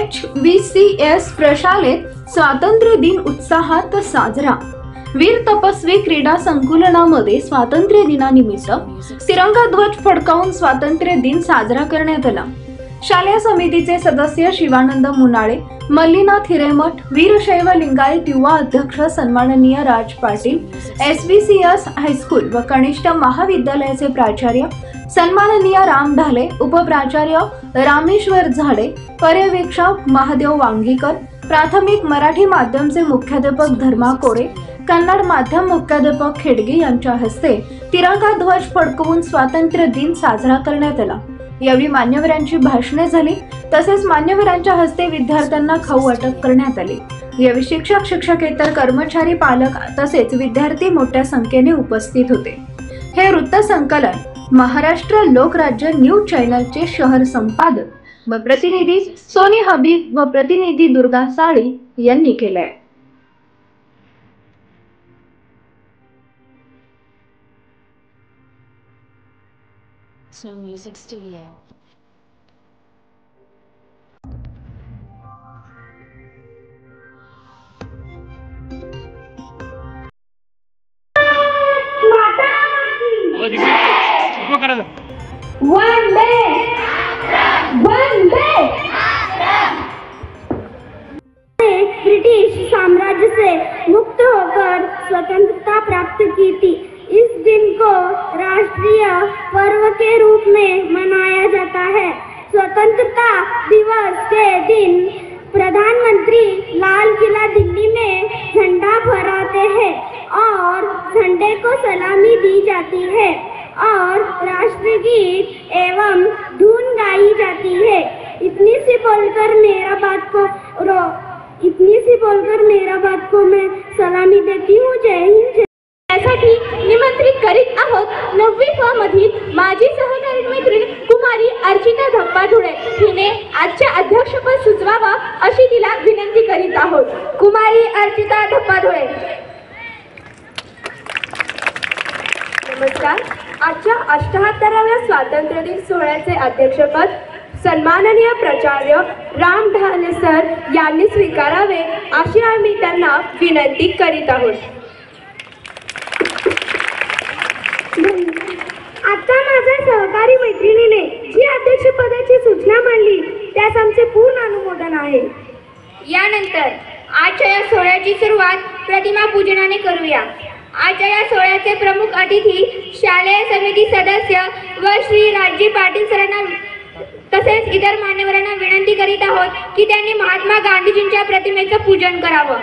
HVCS प्रशालेत स्वातंत्र्य दिन उत्साहात साजरा। वीर तपस्वी क्रीडा संकुलनामध्ये स्वातंत्र्य दिनानिमित्त तिरंगा ध्वज फडकावून स्वातंत्र्य दिन साजरा करण्यात आला। शालेय समितीचे सदस्य शिवानंद मुनाळे, मल्लीनाथ हिरेमठ, वीरशैव लिंगायत युवा अध्यक्ष सन्माननीय राज पाटील, SVCS हायस्कूल व कनिष्ठ महाविद्यालयाचे प्राचार्य सन्माननीय राम ढाले, उपप्राचार्य रामेश्वर झाडे, पर्यवेक्षक महादेव वांगीकर, प्राथमिक मराठी माध्यमचे मुख्याध्यापक धर्मा कोरे, कन्नड माध्यम मुख्याध्यापक खेडगे यांच्या हस्ते तिरंगा ध्वज फडकवून स्वातंत्र्य दिन साजरा करण्यात आला। यावेळी मान्यवरांची भाषणे झाली, तसेच मान्यवरांच्या हस्ते विद्यार्थ्यांना खाऊ वाटप करण्यात आले। यावेळी शिक्षक, शिक्षकेतर कर्मचारी, पालक तसेच विद्यार्थी मोठ्या संख्येने उपस्थित होते। हे वृत्तसंकलन महाराष्ट्र लोकराज्य न्यूज चॅनलचे शहर संपादक व प्रतिनिधी सोनी हबीब व प्रतिनिधी दुर्गा साळी यांनी केले। Snow Music Studio. ब्रिटिश साम्राज्य से मुक्त होकर स्वतंत्रता प्राप्त की थी। इस दिन को राष्ट्रीय पर्व के रूप में मनाया जाता है। स्वतंत्रता दिवस के दिन प्रधानमंत्री लाल किला दिल्ली में झंडा फहराते हैं और झंडे को सलामी दी जाती है और राष्ट्रगीत एवं धुन गाई जाती है। इतनी सी बोलकर मेरा बात को मैं सलामी देती हूँ। जय हिंद। यासाठी निमंत्रित करीत आहोत 9वी फ मधील माजी सहकारी मैत्रीण कुमारी अर्चिता धप्पाधुळे। हिने आजच्या अध्यक्षपद सुचवावा अशी तिला विनंती करीत आहोत। कुमारी अर्चिता धप्पाधुळे। नमस्कार। आजच्या 78व्या स्वातंत्र्य दिन सोहळ्याचे अध्यक्षपद सन्माननीय प्राचार्य राम ढाले सर यांनी स्वीकारावे अशी आम्ही त्यांना विनंती करीत आहोत। आता माझ्या सहकारी मैत्रिणीने जी अध्यक्षपदाची सूचना मांडली त्यास आमचे पूर्ण अनुमोदन आहे। यानंतर आजच्या या सोहळ्याची सुरुवात प्रतिमा पूजनाने करूया। आजच्या या सोहळ्याचे प्रमुख अतिथी शालेय समिती सदस्य व श्री राजी पाटील सरांना तसेच इतर मान्यवरांना विनंती करीत आहोत की त्यांनी महात्मा गांधीजींच्या प्रतिमेचं पूजन करावं।